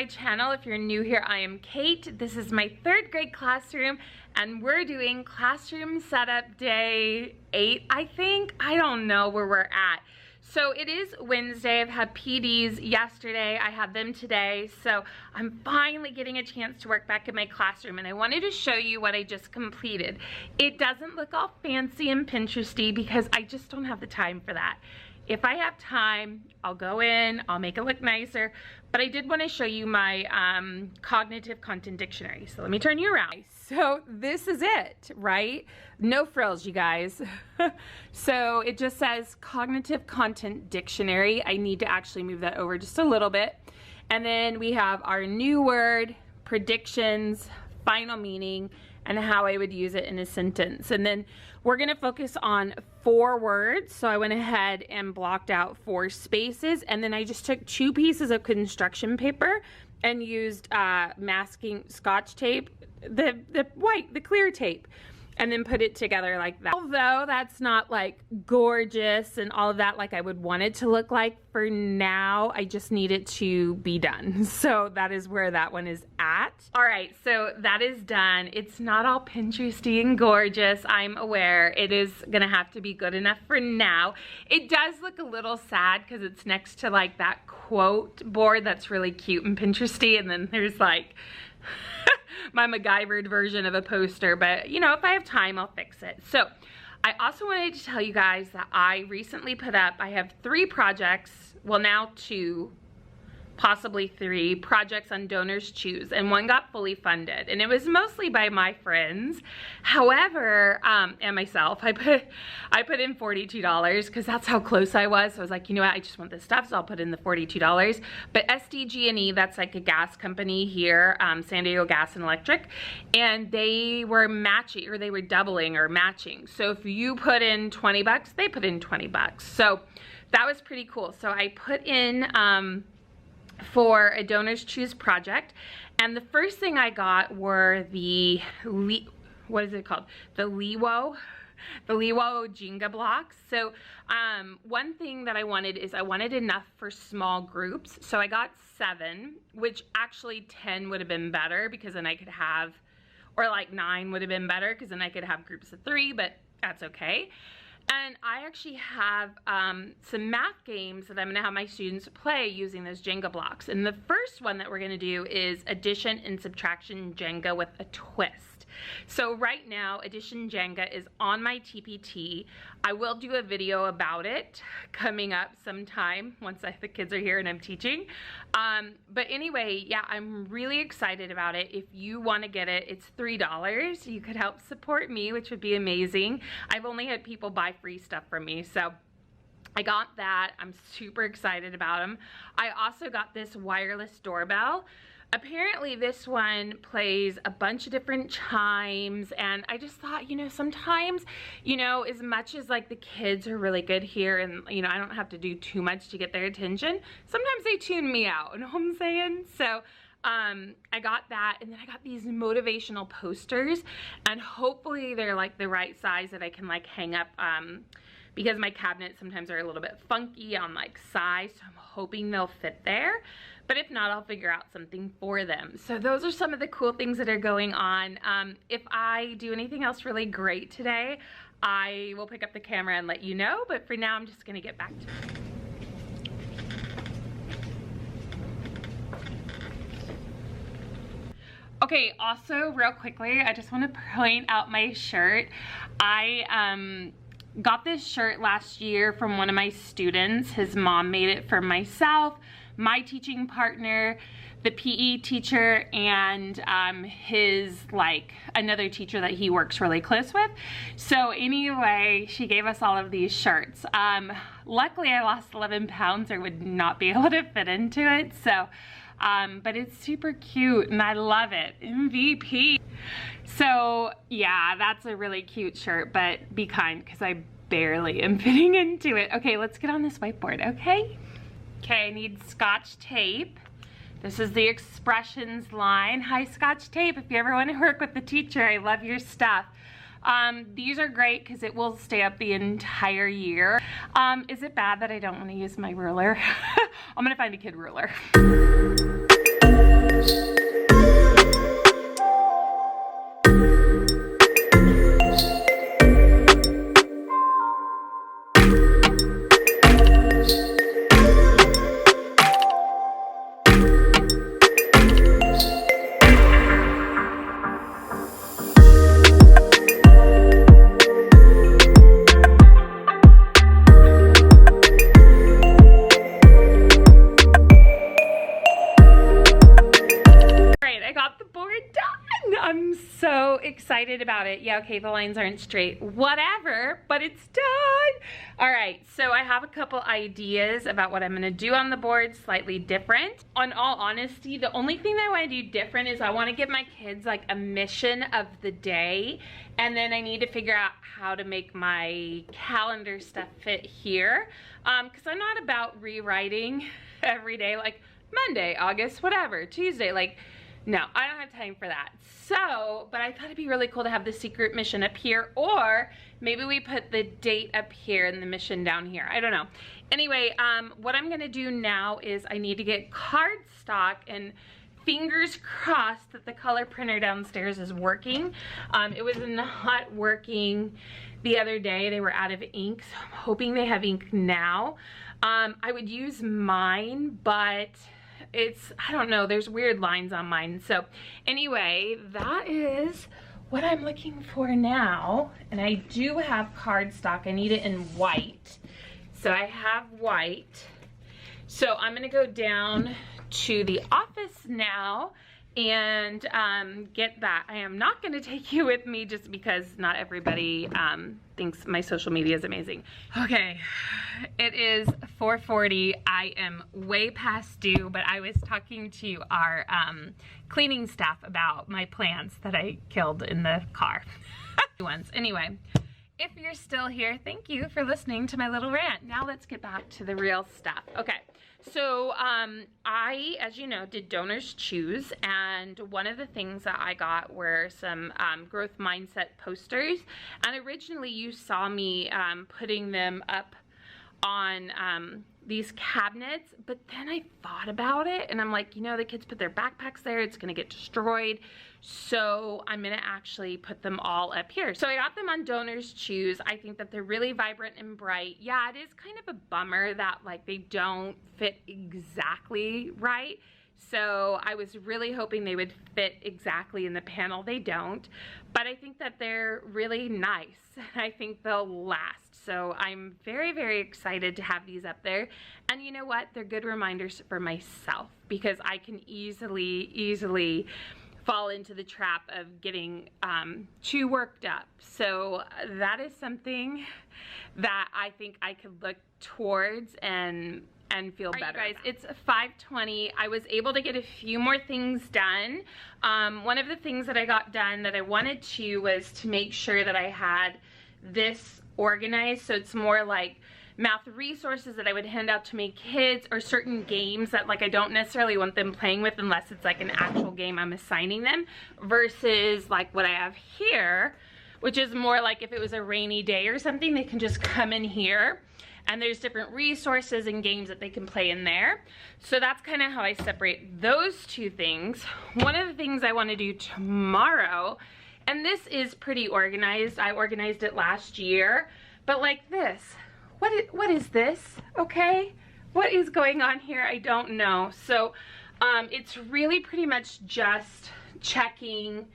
my channel. If you're new here, I am Kate. This is my 3rd grade classroom, and we're doing classroom setup day 8, I think. I don't know where we're at. So it is Wednesday. I've had PDs yesterday. I had them today. So I'm finally getting a chance to work back in my classroom, and I wanted to show you what I just completed. It doesn't look all fancy and Pinteresty because I just don't have the time for that. If I have time, I'll go in, I'll make it look nicer, but I did want to show you my cognitive content dictionary. So let me turn you around. So this is it, right? No frills, you guys. So it just says cognitive content dictionary. I need to actually move that over just a little bit. And then we have our new word, predictions, final meaning, and how I would use it in a sentence. And then we're gonna focus on 4 words. So I went ahead and blocked out 4 spaces, and then I just took 2 pieces of construction paper and used masking Scotch tape, the white, the clear tape, and then put it together like that. Although that's not like gorgeous and all of that like I would want it to look like for now, I just need it to be done. So that is where that one is at. All right, so that is done. It's not all Pinteresty and gorgeous, I'm aware. It is gonna have to be good enough for now. It does look a little sad because it's next to like that quote board that's really cute and Pinteresty, and then there's like my MacGyvered version of a poster, but you know, if I have time, I'll fix it. So I also wanted to tell you guys that I recently put up, I have 3 projects, well now 2, possibly 3 projects on DonorsChoose, and one got fully funded, and it was mostly by my friends. However, and myself, I put in $42 because that's how close I was. So I was like, you know what, I just want this stuff, so I'll put in the $42. But SDG&E, that's like a gas company here, San Diego Gas and Electric, and they were matching, or they were doubling or matching. So if you put in 20 bucks, they put in 20 bucks. So that was pretty cool. So I put in for a DonorsChoose project, and the first thing I got were the what is it called? The Lewo Jenga blocks. So one thing that I wanted is I wanted enough for small groups. So I got 7, which actually 10 would have been better because then I could have, or like 9 would have been better because then I could have groups of 3, but that's okay. And I actually have some math games that I'm gonna have my students play using those Jenga blocks. And the first one that we're gonna do is addition and subtraction Jenga with a twist. So right now, addition Jenga is on my TPT. I will do a video about it coming up sometime once the kids are here and I'm teaching. But anyway, yeah, I'm really excited about it. If you want to get it, it's $3. You could help support me, which would be amazing. I've only had people buy free stuff from me, so I got that. I'm super excited about them. I also got this wireless doorbell. Apparently this one plays a bunch of different chimes, and I just thought, you know, sometimes, you know, as much as like the kids are really good here and, you know, I don't have to do too much to get their attention, sometimes they tune me out, you know what I'm saying? So I got that, and then I got these motivational posters, and hopefully they're like the right size that I can like hang up, because my cabinets sometimes are a little bit funky on like size, so I'm hoping they'll fit there. But if not, I'll figure out something for them. So those are some of the cool things that are going on. If I do anything else really great today, I will pick up the camera and let you know. But for now, I'm just gonna get back to it. Okay, also real quickly, I just want to point out my shirt. I got this shirt last year from one of my students. His mom made it for myself, my teaching partner, the PE teacher, and his like another teacher that he works really close with. So anyway, she gave us all of these shirts. Luckily I lost 11 pounds or would not be able to fit into it. So but it's super cute and I love it. MVP. So yeah, that's a really cute shirt, but be kind because I barely am fitting into it. Okay, let's get on this whiteboard, okay? Okay, I need Scotch tape. This is the expressions line. Hi, Scotch tape. If you ever want to work with the teacher, I love your stuff. These are great because it will stay up the entire year. Is it bad that I don't want to use my ruler? I'm gonna find a kid ruler. Excited about it. Yeah, okay, the lines aren't straight. Whatever, but it's done. All right, so I have a couple ideas about what I'm gonna do on the board, slightly different. On all honesty, the only thing that I wanna do different is I wanna give my kids like a mission of the day, and then I need to figure out how to make my calendar stuff fit here. Because I'm not about rewriting every day, like Monday, August, whatever, Tuesday, like, no, I don't have time for that. So, but I thought it'd be really cool to have the secret mission up here, or maybe we put the date up here and the mission down here. I don't know. Anyway, what I'm gonna do now is I need to get cardstock, and fingers crossed that the color printer downstairs is working. It was not working the other day. They were out of ink, so I'm hoping they have ink now. I would use mine, but it's, I don't know, there's weird lines on mine. So anyway, that is what I'm looking for now. And I do have cardstock. I need it in white. So I have white. So I'm gonna go down to the office now and get that. I am not gonna take you with me just because not everybody thinks my social media is amazing. Okay, it is 4:40. I am way past due, but I was talking to our cleaning staff about my plants that I killed in the car. Anyway, if you're still here, thank you for listening to my little rant. Now let's get back to the real stuff. Okay. So I, as you know, did DonorsChoose, and one of the things that I got were some growth mindset posters, and originally you saw me putting them up on these cabinets, but then I thought about it and I'm like, you know, the kids put their backpacks there, it's gonna get destroyed, so I'm gonna actually put them all up here. So I got them on DonorsChoose. I think that they're really vibrant and bright. Yeah, it is kind of a bummer that like they don't fit exactly right. So I was really hoping they would fit exactly in the panel. They don't, but I think that they're really nice. I think they'll last. So I'm very, very excited to have these up there. And you know what? They're good reminders for myself, because I can easily fall into the trap of getting too worked up. So that is something that I think I could look towards and feel better. Right, guys, it's 5:20. I was able to get a few more things done. One of the things that I got done that I wanted to was to make sure that I had this organized, so it's more like math resources that I would hand out to my kids, or certain games that like I don't necessarily want them playing with unless it's like an actual game I'm assigning them, versus like what I have here, which is more like if it was a rainy day or something, they can just come in here and there's different resources and games that they can play in there. So that's kind of how I separate those two things. One of the things I want to do tomorrow, and this is pretty organized, I organized it last year, but like this, what is this, okay? What is going on here? I don't know. So it's really pretty much just checking,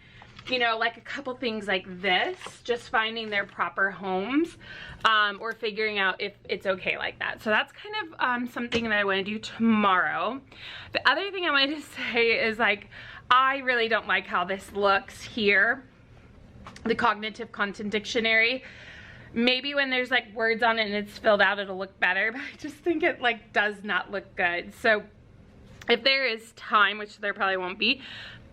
you know, like a couple things like this, just finding their proper homes, or figuring out if it's okay like that. So that's kind of something that I want to do tomorrow. The other thing I wanted to say is like, I really don't like how this looks here, the cognitive content dictionary. Maybe when there's like words on it and it's filled out, it'll look better, but I just think it like does not look good. So if there is time, which there probably won't be,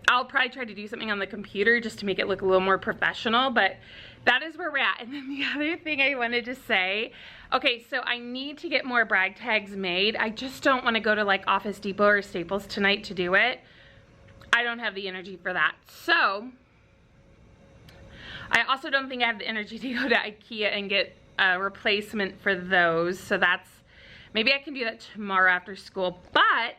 I'll probably try to do something on the computer just to make it look a little more professional, but that is where we're at. And then the other thing I wanted to say, okay, so I need to get more brag tags made. I just don't want to go to like Office Depot or Staples tonight to do it. I don't have the energy for that. So I also don't think I have the energy to go to IKEA and get a replacement for those. So that's, maybe I can do that tomorrow after school, but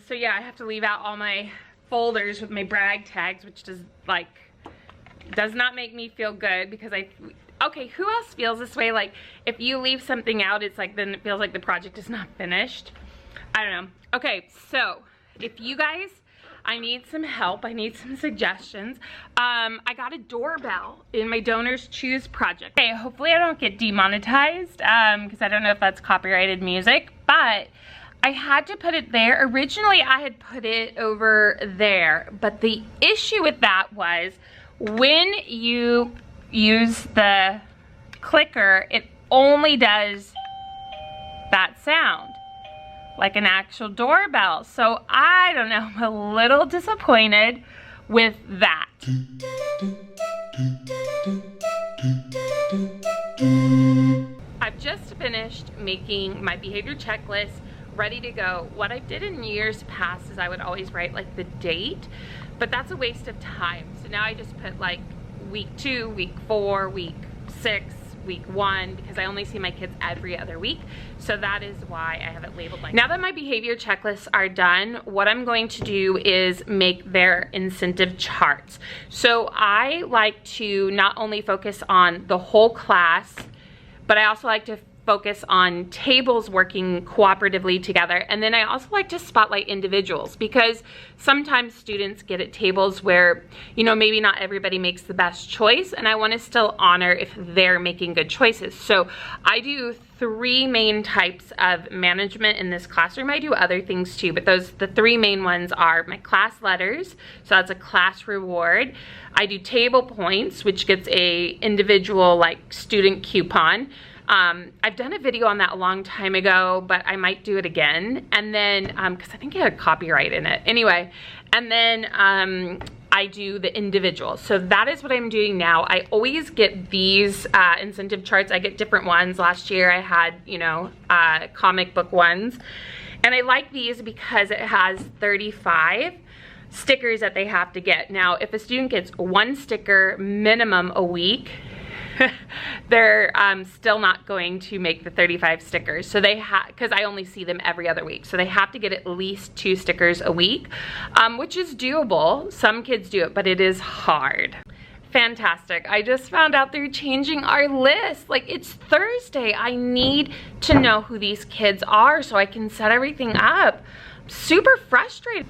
So yeah, I have to leave out all my folders with my brag tags, which does not make me feel good because okay, who else feels this way? Like if you leave something out, it's like then it feels like the project is not finished. I don't know. Okay, so if you guys, I need some help. I need some suggestions. I got a doorbell in my DonorsChoose project. Okay, hopefully I don't get demonetized because I don't know if that's copyrighted music, but I had to put it there. Originally I had put it over there, but the issue with that was when you use the clicker, it only does that sound, like an actual doorbell. So I don't know, I'm a little disappointed with that. I've just finished making my behavior checklist, ready to go. What I did in years past is I would always write like the date, but that's a waste of time. So now I just put like week 2, week 4, week 6, week 1, because I only see my kids every other week. So that is why I have it labeled like that. Now that my behavior checklists are done, what I'm going to do is make their incentive charts. So I like to not only focus on the whole class, but I also like to focus on tables working cooperatively together. And then I also like to spotlight individuals because sometimes students get at tables where, you know, maybe not everybody makes the best choice, and I want to still honor if they're making good choices. So I do 3 main types of management in this classroom. I do other things too, but the 3 main ones are my class letters, so that's a class reward. I do table points, which gets a individual like student coupon. I've done a video on that a long time ago, but I might do it again. And then, because I think it had copyright in it. Anyway, and then I do the individual. So that is what I'm doing now. I always get these incentive charts. I get different ones. Last year I had, you know, comic book ones. And I like these because it has 35 stickers that they have to get. Now, if a student gets 1 sticker minimum a week, they're still not going to make the 35 stickers. So they because I only see them every other week. So they have to get at least 2 stickers a week, which is doable. Some kids do it, but it is hard. Fantastic. I just found out they're changing our list. Like, it's Thursday. I need to know who these kids are so I can set everything up. I'm super frustrated.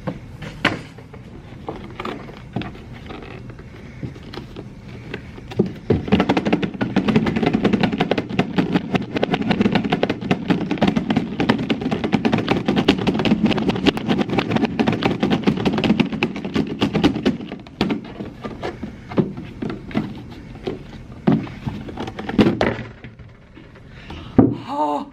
Oh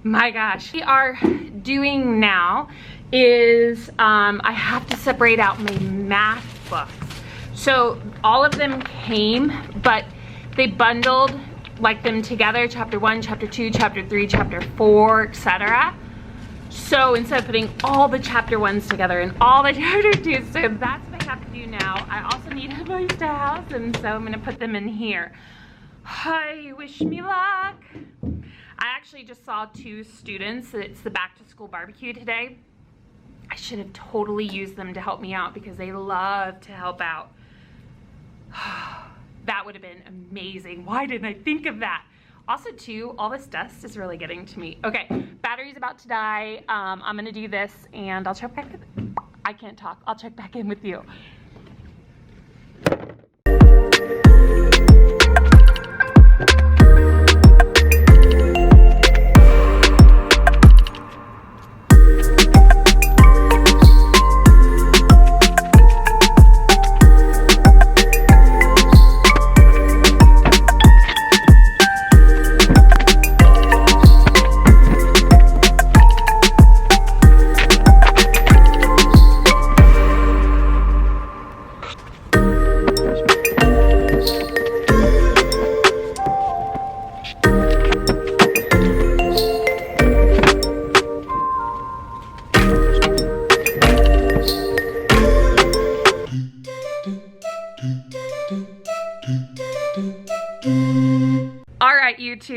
my gosh. We are doing now is I have to separate out my math books. So all of them came, but they bundled like them together, chapter 1, chapter 2, chapter 3, chapter 4, etc. So instead of putting all the chapter 1s together and all the chapter 2s, so that's what I have to do now. I also need a place to house them, so I'm gonna put them in here. Hi, wish me luck. I actually just saw 2 students. It's the back to school barbecue today. I should have totally used them to help me out because they love to help out. That would have been amazing. Why didn't I think of that? Also too, all this dust is really getting to me. Okay, battery's about to die. I'm gonna do this and I'll check back. I can't talk. I'll check back in with you.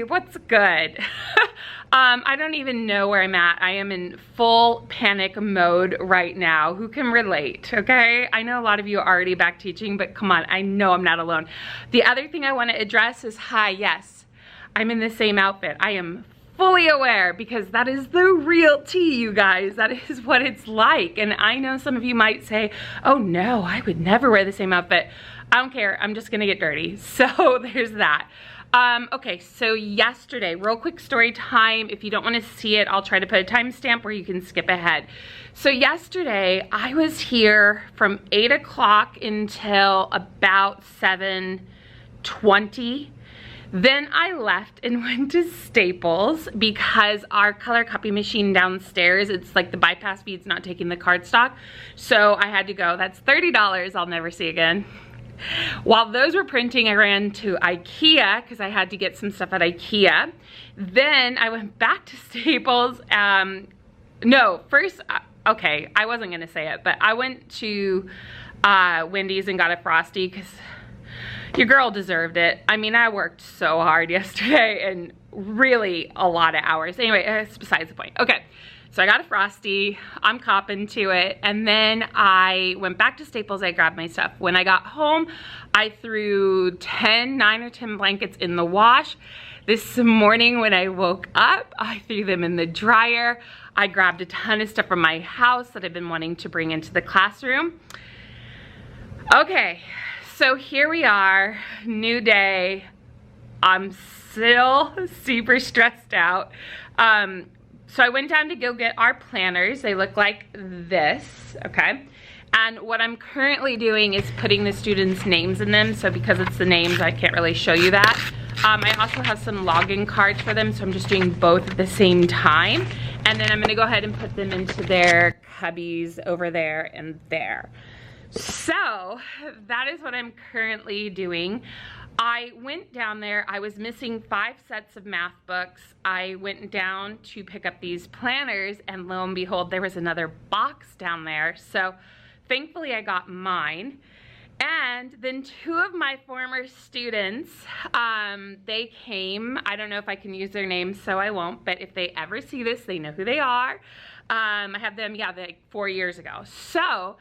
what's good? I don't even know where I'm at. I am in full panic mode right now. Who can relate, okay? I know a lot of you are already back teaching, but come on, I know I'm not alone. The other thing I want to address is, hi, yes, I'm in the same outfit. I am fully aware because that is the real tea, you guys. That is what it's like. And I know some of you might say, oh no, I would never wear the same outfit. I don't care, I'm just gonna get dirty. So there's that. Okay, so yesterday, real quick story time. If you don't want to see it, I'll try to put a timestamp where you can skip ahead. So yesterday, I was here from 8 o'clock until about 7:20. Then I left and went to Staples because our color copy machine downstairs, it's like the bypass feed's not taking the cardstock. So I had to go. That's $30 I'll never see again. While those were printing, I ran to IKEA because I had to get some stuff at IKEA. Then I went back to Staples. No, first, okay, I wasn't gonna say it, but I went to Wendy's and got a Frosty because your girl deserved it. I mean, I worked so hard yesterday and really a lot of hours. Anyway, it's besides the point. Okay. So I got a Frosty, I'm copping to it, and then I went back to Staples, I grabbed my stuff. When I got home, I threw 9 or 10 blankets in the wash. This morning when I woke up, I threw them in the dryer. I grabbed a ton of stuff from my house that I've been wanting to bring into the classroom. Okay, so here we are, new day. I'm still super stressed out. So I went down to go get our planners. They look like this, okay? And what I'm currently doing is putting the students' names in them. So because it's the names, I can't really show you that. I also have some login cards for them, so I'm just doing both at the same time. And then I'm gonna go ahead and put them into their cubbies over there and there. So that is what I'm currently doing. I went down there, I was missing 5 sets of math books. I went down to pick up these planners and lo and behold, there was another box down there. So thankfully I got mine. And then 2 of my former students, they came, I don't know if I can use their names, so I won't, but if they ever see this, they know who they are. I have them, yeah, like 4 years ago. So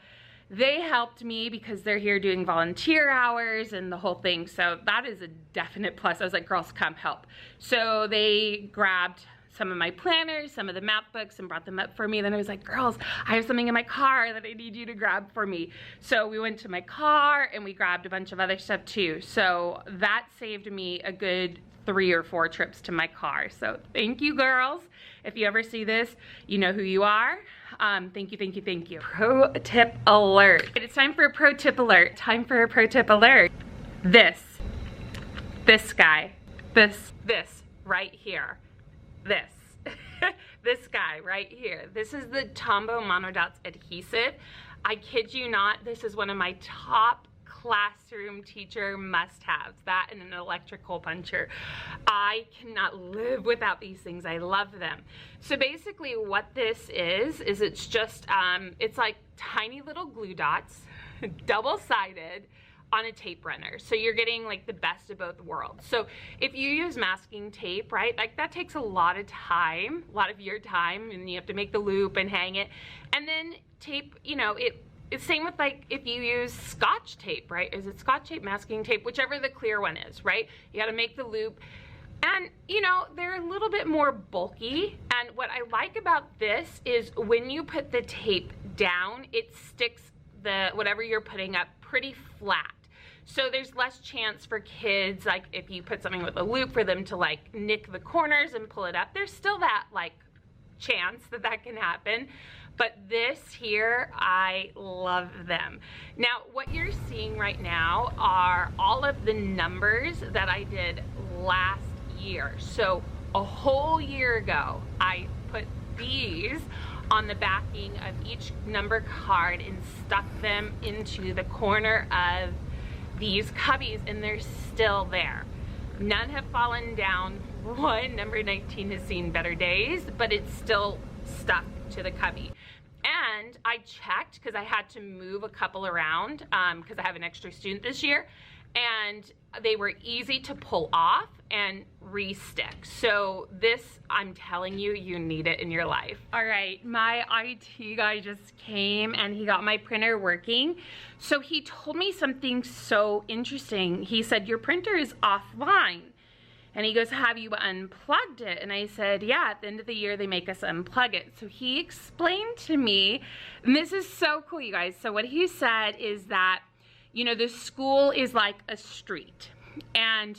they helped me because they're here doing volunteer hours and the whole thing. So that is a definite plus. I was like, girls, come help. So they grabbed some of my planners, some of the math books, and brought them up for me. Then I was like, girls, I have something in my car that I need you to grab for me. So we went to my car and we grabbed a bunch of other stuff too. So that saved me a good 3 or 4 trips to my car. So thank you, girls. If you ever see this, you know who you are. Thank you, thank you, thank you. Pro tip alert. It's time for a pro tip alert. Time for a pro tip alert. This guy, this right here, this guy right here. This is the Tombow Monodots adhesive. I kid you not, this is one of my top classroom teacher must-haves, that and an electric hole puncher. I cannot live without these things. I love them. So basically what this is it's just, it's like tiny little glue dots, double-sided, on a tape runner. So you're getting like the best of both worlds. So if you use masking tape, right, like that takes a lot of time, a lot of your time, and you have to make the loop and hang it. And then tape, you know, it's same with like if you use Scotch tape, right? Is it Scotch tape, masking tape, whichever the clear one is, right? You got to make the loop. And you know, they're a little bit more bulky. And what I like about this is when you put the tape down, it sticks the whatever you're putting up pretty flat. So there's less chance for kids, like if you put something with a loop, for them to like nick the corners and pull it up. There's still that like chance that that can happen. But this here, I love them. Now, what you're seeing right now are all of the numbers that I did last year. So a whole year ago, I put these on the backing of each number card and stuck them into the corner of these cubbies, and they're still there. None have fallen down. One, number 19 has seen better days, but it's still stuck to the cubby. And I checked because I had to move a couple around because I have an extra student this year, and they were easy to pull off and re-stick. So this, I'm telling you, you need it in your life. All right, my IT guy just came and he got my printer working. So he told me something so interesting. He said, your printer is offline. And he goes, have you unplugged it? And I said, yeah, at the end of the year, they make us unplug it. So he explained to me, and this is so cool, you guys. So what he said is that, you know, the school is like a street, and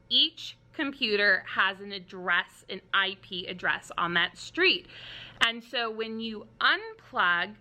each computer has an address, an IP address on that street. And so when you unplug,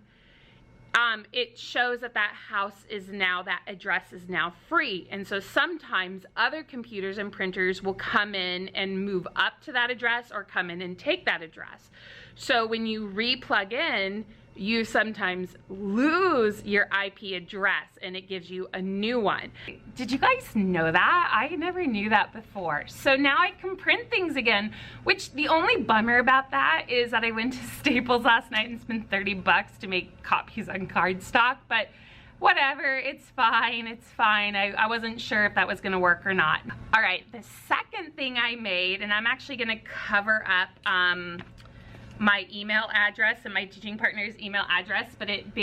it shows that that house is now, that address is now free. And so sometimes other computers and printers will come in and move up to that address or come in and take that address. So when you re-plug in, you sometimes lose your IP address and it gives you a new one. Did you guys know that? I never knew that before. So now I can print things again, which the only bummer about that is that I went to Staples last night and spent 30 bucks to make copies on cardstock, but whatever, it's fine, it's fine. I wasn't sure if that was gonna work or not. All right, the second thing I made, and I'm actually gonna cover up my email address and my teaching partner's email address, but it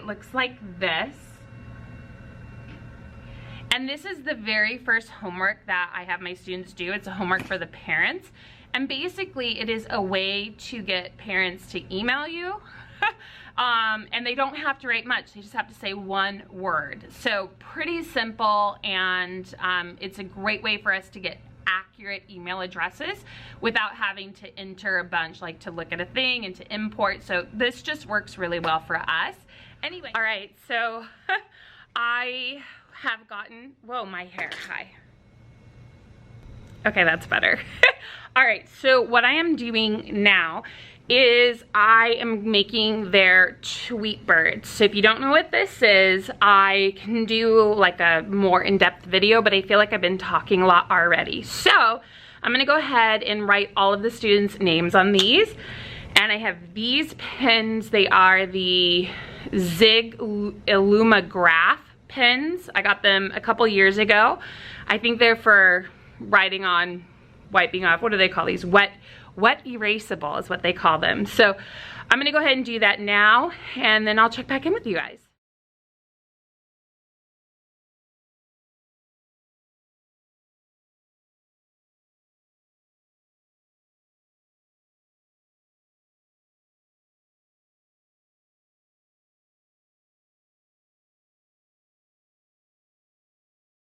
looks like this. And this is the very first homework that I have my students do. It's a homework for the parents. And basically it is a way to get parents to email you. And they don't have to write much. They just have to say one word. So pretty simple, and it's a great way for us to get accurate email addresses without having to enter a bunch, like to look at a thing and to import. So this just works really well for us. Anyway, all right, so I have gotten, whoa, my hair, hi. Okay, that's better. All right, so what I am doing now is I am making their tweet birds. So if you don't know what this is, I can do like a more in-depth video, but I feel like I've been talking a lot already. So I'm gonna go ahead and write all of the students' names on these. And I have these pens. They are the Zig Illumograph pens. I got them a couple years ago. I think they're for writing on, wiping off, what do they call these? Wet erasable is what they call them. So I'm gonna go ahead and do that now, and then I'll check back in with you guys.